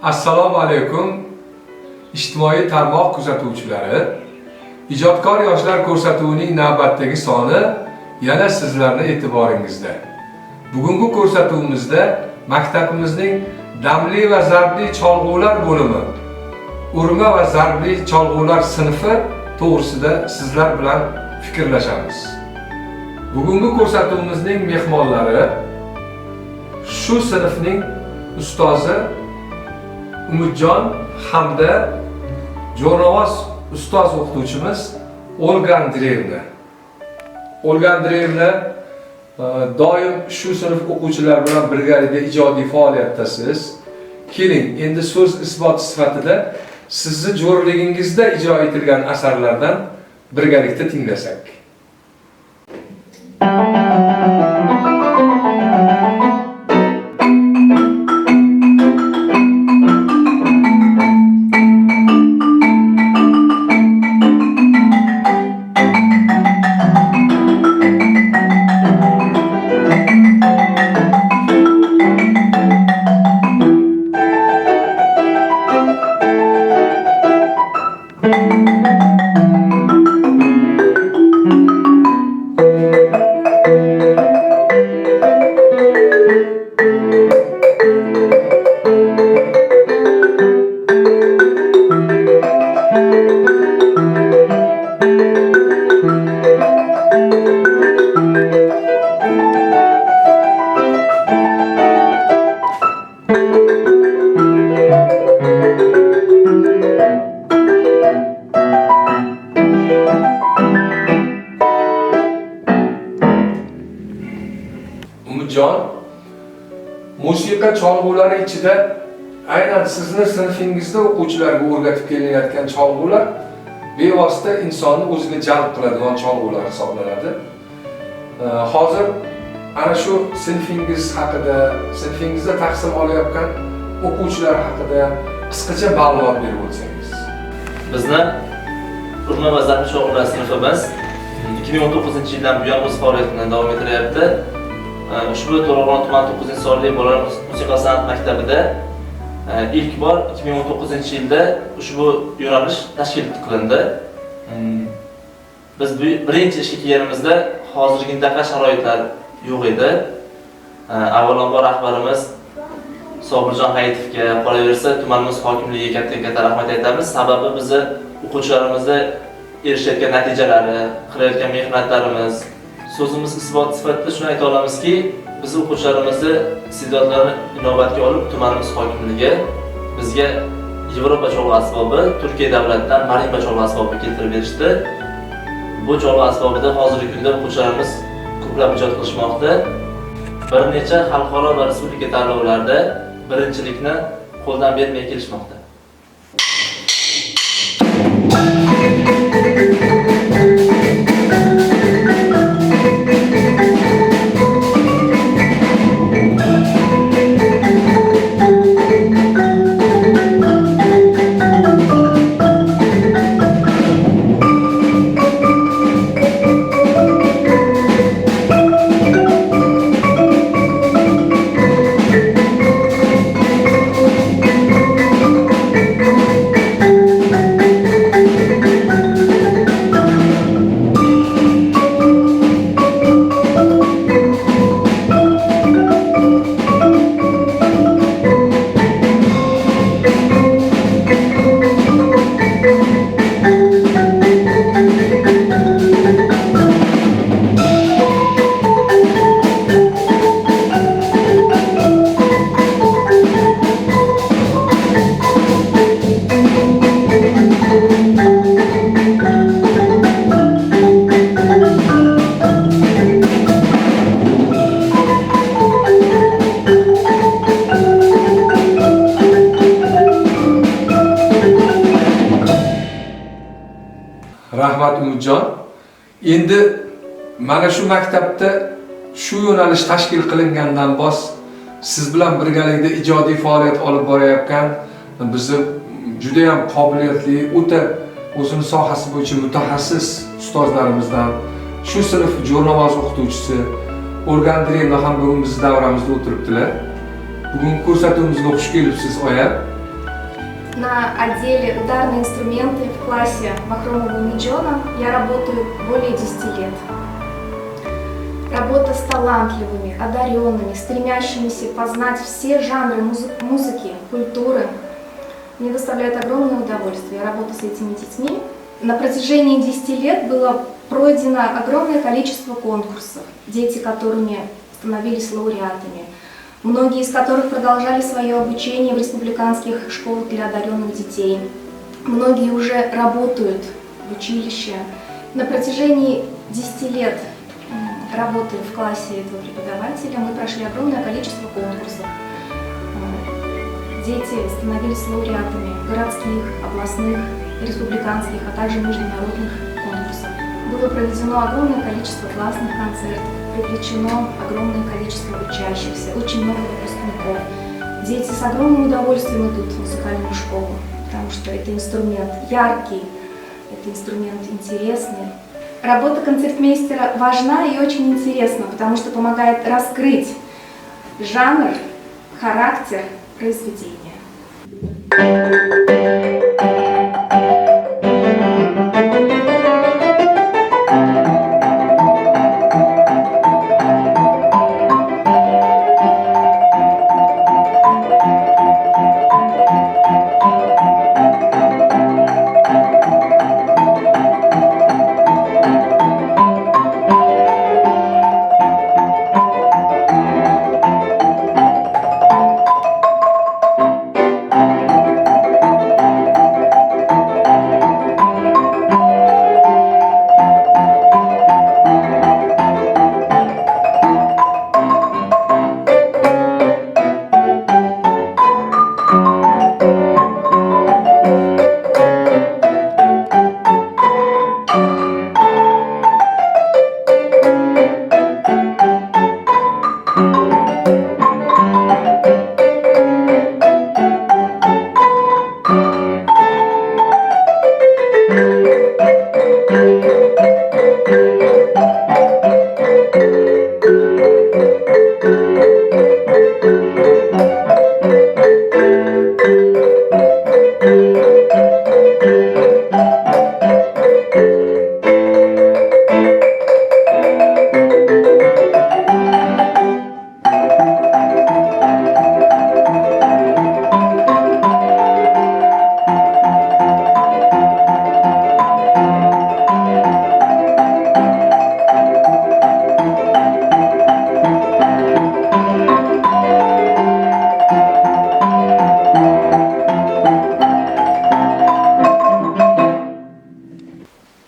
Assalomu alaykum. Ijtimoiy tarmoq kuzatuvchilari. Ijodkor yoshlar ko'rsatuvining navbatdagi soni yana sizlarning e'tiboringizda. Bugungi ko'rsatuvimizda maktabimizning damli va zarbli cholg'ular bo'limi, urma va zarbli cholg'ular sinfi to'g'risida sizlar bilan fikrlashamiz. Bugungi ko'rsatuvimizning mehmonlari shu sinfning ustozi Umidjon hamda jo'rovoz ustoz o'qituvchimiz Olga Andreyevna. Olga Andreyevna doim shu sinf o'quvchilari bilan birgalikda ijodiy faoliyatdasiz. Keling, endi so'z isboti sifatida sizni jo'rligingizda ijro etilgan asarlardan birgalikda tinglasak. Umidjon, musiqa cholg'ulari ichida aynan sizni sinfingizda o'quvchilarga o'rgatib kelinayotgan cholg'ular bevosita insonni o'ziga jalb qiladigan cholg'ular hisoblanadi. Hozir ana shu sinfingiz haqida, sinfingizda tahsil olayotgan o'quvchilar haqida qisqacha ma'lumot berib o'tsangiz. Bizni urma va zarbli cholg'ular sinfimiz 2019-yildan buyon o'z faoliyatini davom ettiryapti. Ushbu To'raqo'rg'on tuman 9-sonli bolalar musiqa san'at maktabida ilk bor 2019-yilda ushbu yo'nalish tashkil qilindi. Biz birinchi ishga kelganimizda hozirgidaqa sharoitlar yo'q edi. Avvalambor rahbarimiz Sobirjon Hayitovga, qolaversa tumanimiz hokimligiga katta rahmat aytamiz. Sababi bizni o'quvchilarimizda erishayotgan natijalari, qilayotgan mehnatlarimiz, so'zimiz isbot sifatida shuni ayta olamizki, biz o'quvchilarimizni iste'dodlarini inobatga olib tumanimiz hokimligi bizga Yevropa cholg'u asbobi, Turkiya davlatidan marimba cholg'u asbobi keltirib berishdi. Bu cholg'u asbobida hozirgi kunda o'quvchilarimiz ko'plab ijod qilishmoqda. Bir necha xalqaro va respublika tanlovlarda birinchilikni qo'ldan bermay kelishmoqda. Rahmat Umidjon. Endi mana shu maktabda shu yo'nalish tashkil qilingandan bos siz bilan birgalikda ijodiy faoliyat olib borayotgan bizni juda ham qobiliyatli, o'ta o'zini sohasi bo'yicha mutaxassis ustozlarimizdan shu sinf jo'rnovoz o'qituvchisi Olga Andreyevna ham bugun bizning davramizda o'tiribdilar. Bugun ko'rsatuvimizga xush kelibsiz oya. На отделе ударные инструменты в классе Махромова Меджона я работаю более 10 лет. Работа с талантливыми, одаренными, стремящимися познать все жанры музыки, культуры мне доставляет огромное удовольствие. Работа с этими детьми. На протяжении 10 лет было пройдено огромное количество конкурсов, дети которыми становились лауреатами, многие из которых продолжали свое обучение в республиканских школах для одаренных детей. Многие уже работают в училище. На протяжении 10 лет работы в классе этого преподавателя мы прошли огромное количество конкурсов. Дети становились лауреатами городских, областных, республиканских, а также международных конкурсов. Было проведено огромное количество классных концертов, привлечено огромное количество учащихся, очень много выпускников. Дети с огромным удовольствием идут в музыкальную школу, потому что это инструмент яркий, это инструмент интересный. Работа концертмейстера важна и очень интересна, потому что помогает раскрыть жанр, характер произведения.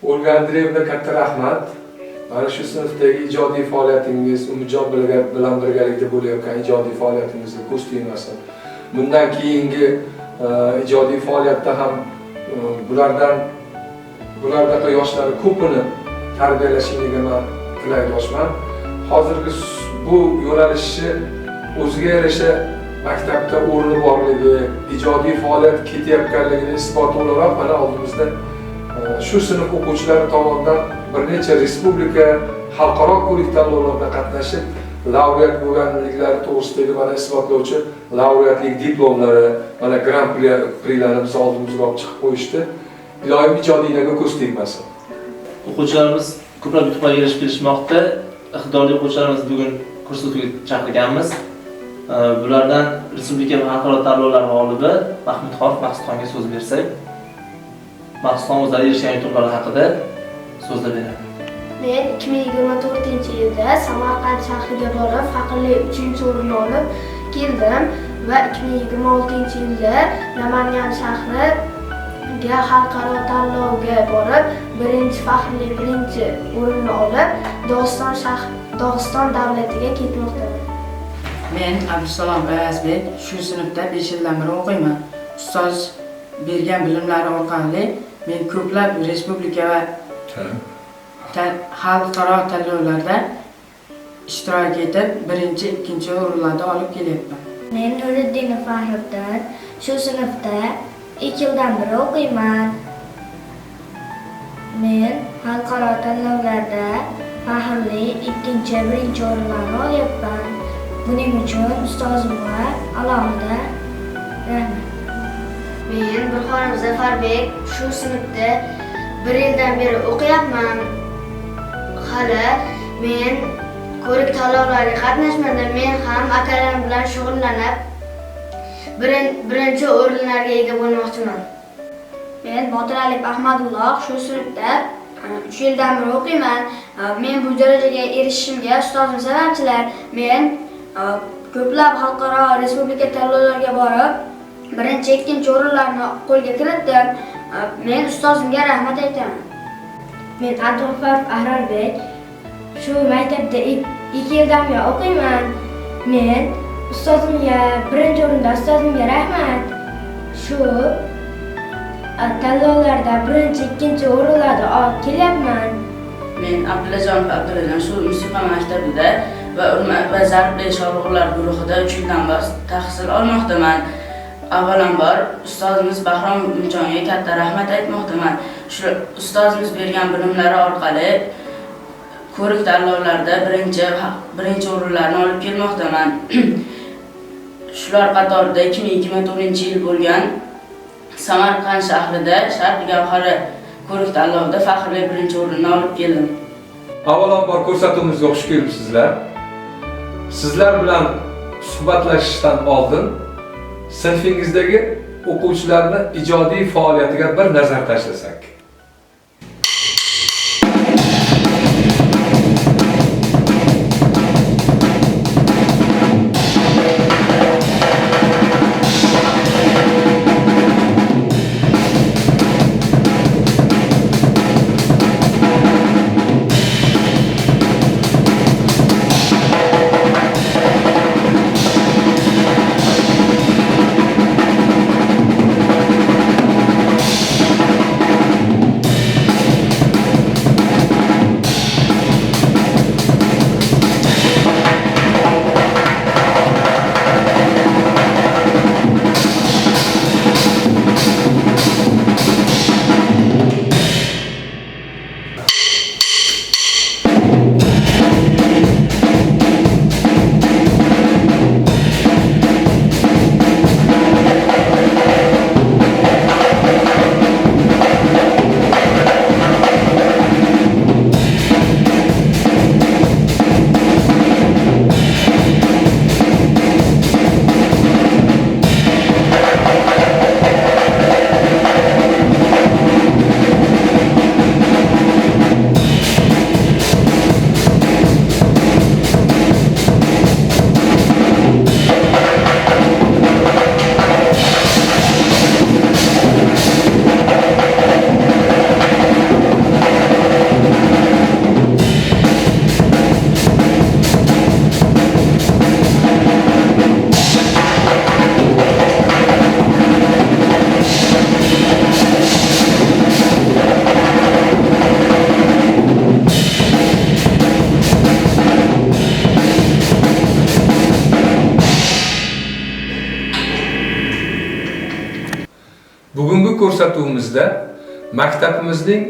Olga Andreevna, katta rahmat. Mana shu sinfdagi ijodiy faoliyatingiz, Umidjon bilan birgalikda bo'layotgan ijodiy faoliyatingizga ko'z tegmasin. Bundan keyingi ijodiy faoliyatda ham bulardaqa yoshlar ko'pini tarbiyalashingizga men tilakdoshman. Hozirgi bu yo'nalishni o'ziga yarasha maktabda o'rni borligi, ijodiy faoliyat ketayotganligini isboti o'laroq mana oldimizda shu sinf o'quvchilari tomonidan bir necha respublika, xalqaro ko'rik-tanlovlarda qatnashib, laureat bo'lganliklari to'g'risidagi mana isbotlovchi laureatlik diplomlari, mana Grand Prixlarni biz oldimizga olib chiqib qo'yishdi. Iloyim ijodiylarga ko'z tegmasin. O'quvchilarimiz ko'plab yutuqlarga erishib kelishmoqda. Iqtidorli o'quvchilarimiz bugun kurs o'tiga chaqirganmiz. Bulardan respublika va xalqaro tanlovlar g'olibi Mahmudxon Maqsudxonga so'z bersak, Maqsudxon o'zlari erishgan yutuqlari haqida so'zlab beradi. Men 2024-yilda Samarqand shahriga borib, faqirlik 3-o'rinni olib keldim va 2026-yilda Namangan shahriga xalqaro tanlovga borib, faqirlik 1-o'rinni olib, Dog'iston davlatiga ketmoqdaman. Men Abdusalom Ayazbek shu sinfda 5 yildan beri o'qiyman. Ustoz bergan bilimlari orqali men ko'plab respublika va xalqaro tanlovlarda ishtirok etib, 1-2 o'rinlarni olib kelyapman. Men Nuriddinov Faxriddin shu sinfda 2 yildan beri o'qiyman. Men xalqaro tanlovlarda faxrli 2-1 o'rinlarni olyapman. Buning uchun ustozimga alohida rahmat. Men Burxonov Zafarbek shu sinfda 1 yildan beri o'qiyapman. Hali men ko'rik tanlovlariga qatnashmadim. Men ham akalarim bilan shug'ullanib birinchi o'rinlarga ega bo'lmoqchiman. Men Botir Ali Ahmadulloh shu sinfda 3 yildan beri o'qiyman. Men bu darajaga erishishimga ustozim sababchilar. Men ko'plab xalqaro respublika tanlovlariga borib, birinchi, ikkinchi o'rinlarni qo'lga kiritdim. Men ustozimga rahmat aytaman. Men Abdug'afar Ahrorbek shu maktabda 2 yildan beri o'qiyman. Men ustozimga birinchi o'rinda ustozimga rahmat. Shu tanlovlarda birinchi, ikkinchi o'rinlarda olib kelyapman. Men Abdullajonov Abdullajon shu musiqa maktabida va zarbli cholg'ular guruhida 3 yildan beri tahsil olmoqdaman. Avvalambor ustozimiz Bahrom Mujonga katta rahmat aytmoqdaman. Shu ustozimiz bergan bilimlari orqali ko'rik tanlovlarda birinchi o'rinlarni olib kelmoqdaman. Shular qatorida 2024-yil bo'lgan Samarqand shahrida Sharq Gavhari ko'rik tanlovida faxrli birinchi o'rinni olib keldim. Avvalambor ko'rsatuvimizga xush kelibsizlar. Sizlar bilan suhbatlashishdan oldin sinfingizdagi o'quvchilarning ijodiy faoliyatiga bir nazar tashlasak. Bugungi ko'rsatuvimizda maktabimizning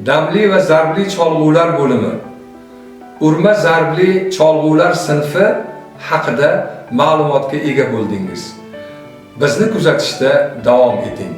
damli va zarbli cholg'ular bo'limi, urma zarbli cholg'ular sinfi haqida ma'lumotga ega bo'ldingiz. Bizni kuzatishda davom eting.